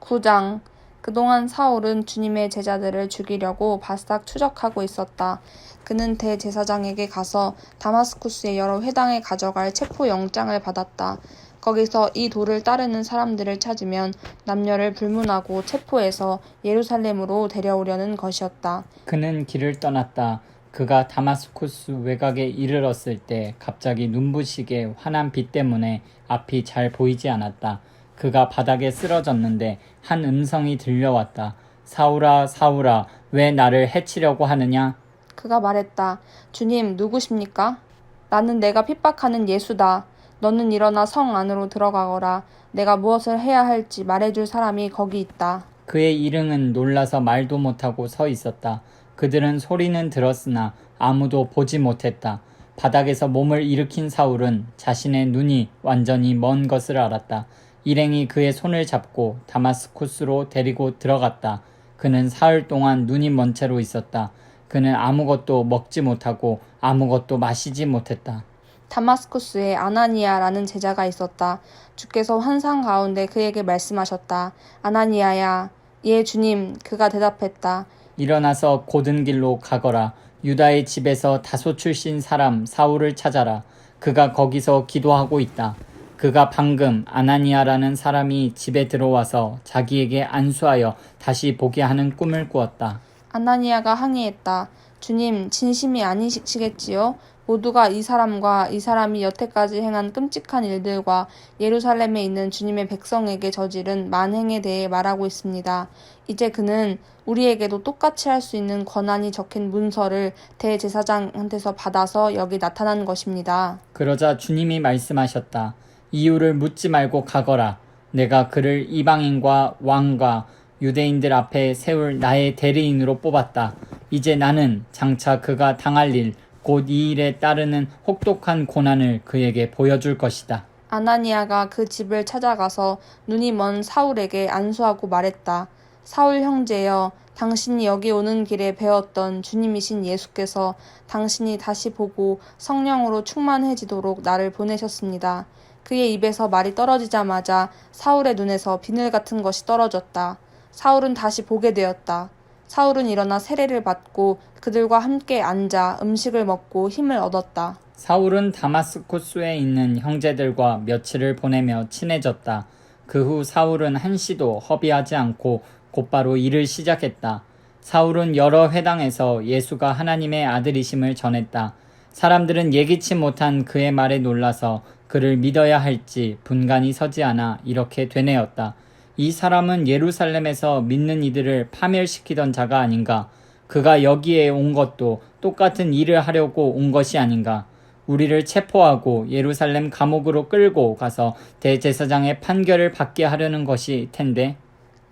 9장. 그동안 사울은 주님의 제자들을 죽이려고 바싹 추적하고 있었다. 그는 대제사장에게 가서 다마스쿠스의 여러 회당에 가져갈 체포영장을 받았다. 거기서 이 돌을 따르는 사람들을 찾으면 남녀를 불문하고 체포해서 예루살렘으로 데려오려는 것이었다. 그는 길을 떠났다. 그가 다마스쿠스 외곽에 이르렀을 때 갑자기 눈부시게 환한 빛 때문에 앞이 잘 보이지 않았다. 그가 바닥에 쓰러졌는데 한 음성이 들려왔다. 사울아, 사울아, 왜 나를 해치려고 하느냐? 그가 말했다. 주님, 누구십니까? 나는 내가 핍박하는 예수다. 너는 일어나 성 안으로 들어가거라. 내가 무엇을 해야 할지 말해줄 사람이 거기 있다. 그의 일행은 놀라서 말도 못하고 서 있었다. 그들은 소리는 들었으나 아무도 보지 못했다. 바닥에서 몸을 일으킨 사울은 자신의 눈이 완전히 먼 것을 알았다. 일행이 그의 손을 잡고 다마스쿠스로 데리고 들어갔다. 그는 사흘 동안 눈이 먼 채로 있었다. 그는 아무것도 먹지 못하고 아무것도 마시지 못했다. 다마스쿠스에 아나니아라는 제자가 있었다. 주께서 환상 가운데 그에게 말씀하셨다. 아나니아야. 예, 주님. 그가 대답했다. 일어나서 곧은 길로 가거라. 유다의 집에서 다소 출신 사람 사울을 찾아라. 그가 거기서 기도하고 있다. 그가 방금 아나니아라는 사람이 집에 들어와서 자기에게 안수하여 다시 보게 하는 꿈을 꾸었다. 아나니아가 항의했다. 주님, 진심이 아니시겠지요? 모두가 이 사람과 이 사람이 여태까지 행한 끔찍한 일들과 예루살렘에 있는 주님의 백성에게 저지른 만행에 대해 말하고 있습니다. 이제 그는 우리에게도 똑같이 할 수 있는 권한이 적힌 문서를 대제사장한테서 받아서 여기 나타난 것입니다. 그러자 주님이 말씀하셨다. 이유를 묻지 말고 가거라. 내가 그를 이방인과 왕과 유대인들 앞에 세울 나의 대리인으로 뽑았다. 이제 나는 장차 그가 당할 일, 곧 이 일에 따르는 혹독한 고난을 그에게 보여줄 것이다. 아나니아가 그 집을 찾아가서 눈이 먼 사울에게 안수하고 말했다. 사울 형제여, 당신이 여기 오는 길에 배웠던 주님이신 예수께서 당신이 다시 보고 성령으로 충만해지도록 나를 보내셨습니다. 그의 입에서 말이 떨어지자마자 사울의 눈에서 비늘 같은 것이 떨어졌다. 사울은 다시 보게 되었다. 사울은 일어나 세례를 받고 그들과 함께 앉아 음식을 먹고 힘을 얻었다. 사울은 다마스쿠스에 있는 형제들과 며칠을 보내며 친해졌다. 그 후 사울은 한시도 허비하지 않고 곧바로 일을 시작했다. 사울은 여러 회당에서 예수가 하나님의 아들이심을 전했다. 사람들은 예기치 못한 그의 말에 놀라서 그를 믿어야 할지 분간이 서지 않아 이렇게 되뇌었다. 이 사람은 예루살렘에서 믿는 이들을 파멸시키던 자가 아닌가? 그가 여기에 온 것도 똑같은 일을 하려고 온 것이 아닌가? 우리를 체포하고 예루살렘 감옥으로 끌고 가서 대제사장의 판결을 받게 하려는 것이 텐데.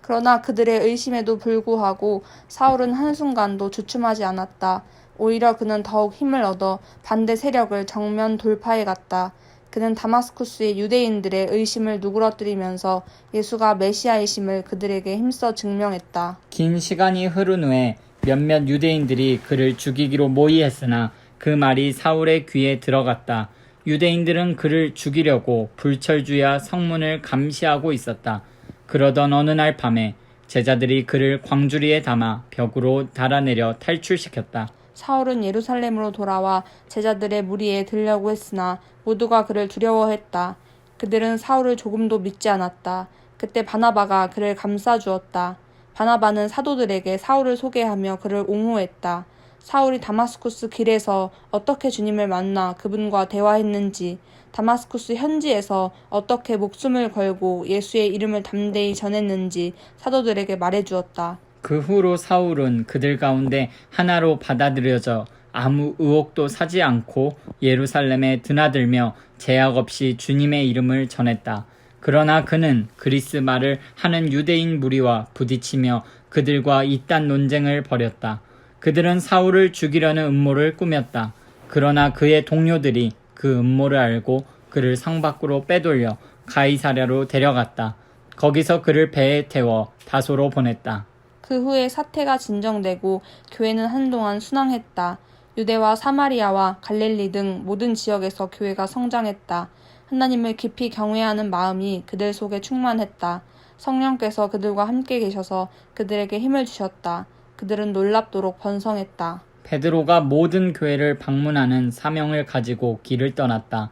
그러나 그들의 의심에도 불구하고 사울은 한순간도 주춤하지 않았다. 오히려 그는 더욱 힘을 얻어 반대 세력을 정면 돌파해 갔다. 그는 다마스쿠스의 유대인들의 의심을 누그러뜨리면서 예수가 메시아이심을 그들에게 힘써 증명했다. 긴 시간이 흐른 후에 몇몇 유대인들이 그를 죽이기로 모의했으나 그 말이 사울의 귀에 들어갔다. 유대인들은 그를 죽이려고 불철주야 성문을 감시하고 있었다. 그러던 어느 날 밤에 제자들이 그를 광주리에 담아 벽으로 달아내려 탈출시켰다. 사울은 예루살렘으로 돌아와 제자들의 무리에 들려고 했으나 모두가 그를 두려워했다. 그들은 사울을 조금도 믿지 않았다. 그때 바나바가 그를 감싸주었다. 바나바는 사도들에게 사울을 소개하며 그를 옹호했다. 사울이 다마스쿠스 길에서 어떻게 주님을 만나 그분과 대화했는지, 다마스쿠스 현지에서 어떻게 목숨을 걸고 예수의 이름을 담대히 전했는지 사도들에게 말해주었다. 그 후로 사울은 그들 가운데 하나로 받아들여져 아무 의혹도 사지 않고 예루살렘에 드나들며 제약 없이 주님의 이름을 전했다. 그러나 그는 그리스 말을 하는 유대인 무리와 부딪히며 그들과 이딴 논쟁을 벌였다. 그들은 사울을 죽이려는 음모를 꾸몄다. 그러나 그의 동료들이 그 음모를 알고 그를 성 밖으로 빼돌려 가이사랴로 데려갔다. 거기서 그를 배에 태워 다소로 보냈다. 그 후에 사태가 진정되고 교회는 한동안 순항했다. 유대와 사마리아와 갈릴리 등 모든 지역에서 교회가 성장했다. 하나님을 깊이 경외하는 마음이 그들 속에 충만했다. 성령께서 그들과 함께 계셔서 그들에게 힘을 주셨다. 그들은 놀랍도록 번성했다. 베드로가 모든 교회를 방문하는 사명을 가지고 길을 떠났다.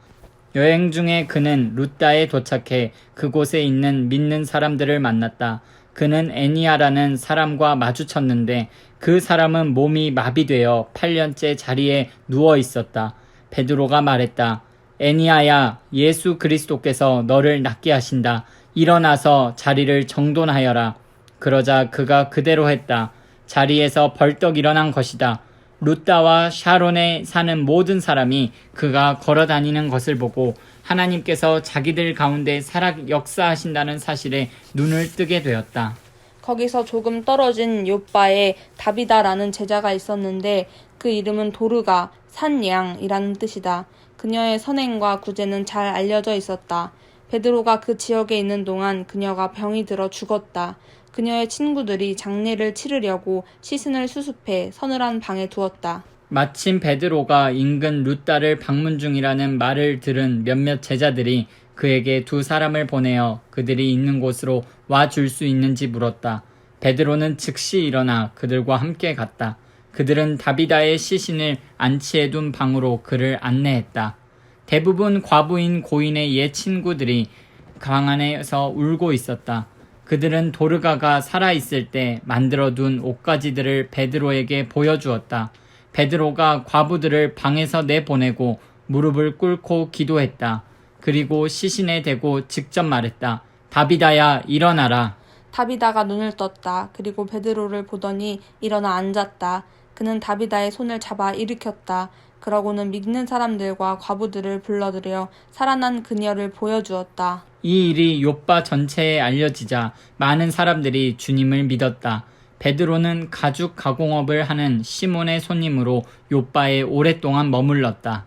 여행 중에 그는 루다에 도착해 그곳에 있는 믿는 사람들을 만났다. 그는 애니아라는 사람과 마주쳤는데 그 사람은 몸이 마비되어 8년째 자리에 누워 있었다. 베드로가 말했다. 애니아야, 예수 그리스도께서 너를 낫게 하신다. 일어나서 자리를 정돈하여라. 그러자 그가 그대로 했다. 자리에서 벌떡 일어난 것이다. 루다와 샤론에 사는 모든 사람이 그가 걸어다니는 것을 보고 하나님께서 자기들 가운데 살아 역사하신다는 사실에 눈을 뜨게 되었다. 거기서 조금 떨어진 요바에 다비다라는 제자가 있었는데 그 이름은 도르가, 산양이라는 뜻이다. 그녀의 선행과 구제는 잘 알려져 있었다. 베드로가 그 지역에 있는 동안 그녀가 병이 들어 죽었다. 그녀의 친구들이 장례를 치르려고 시신을 수습해 서늘한 방에 두었다. 마침 베드로가 인근 루다를 방문 중이라는 말을 들은 몇몇 제자들이 그에게 두 사람을 보내어 그들이 있는 곳으로 와줄 수 있는지 물었다. 베드로는 즉시 일어나 그들과 함께 갔다. 그들은 다비다의 시신을 안치해둔 방으로 그를 안내했다. 대부분 과부인 고인의 옛 친구들이 방 안에서 울고 있었다. 그들은 도르가가 살아있을 때 만들어둔 옷가지들을 베드로에게 보여주었다. 베드로가 과부들을 방에서 내보내고 무릎을 꿇고 기도했다. 그리고 시신에 대고 직접 말했다. 다비다야, 일어나라. 다비다가 눈을 떴다. 그리고 베드로를 보더니 일어나 앉았다. 그는 다비다의 손을 잡아 일으켰다. 그러고는 믿는 사람들과 과부들을 불러들여 살아난 그녀를 보여주었다. 이 일이 욥바 전체에 알려지자 많은 사람들이 주님을 믿었다. 베드로는 가죽 가공업을 하는 시몬의 손님으로 욥바에 오랫동안 머물렀다.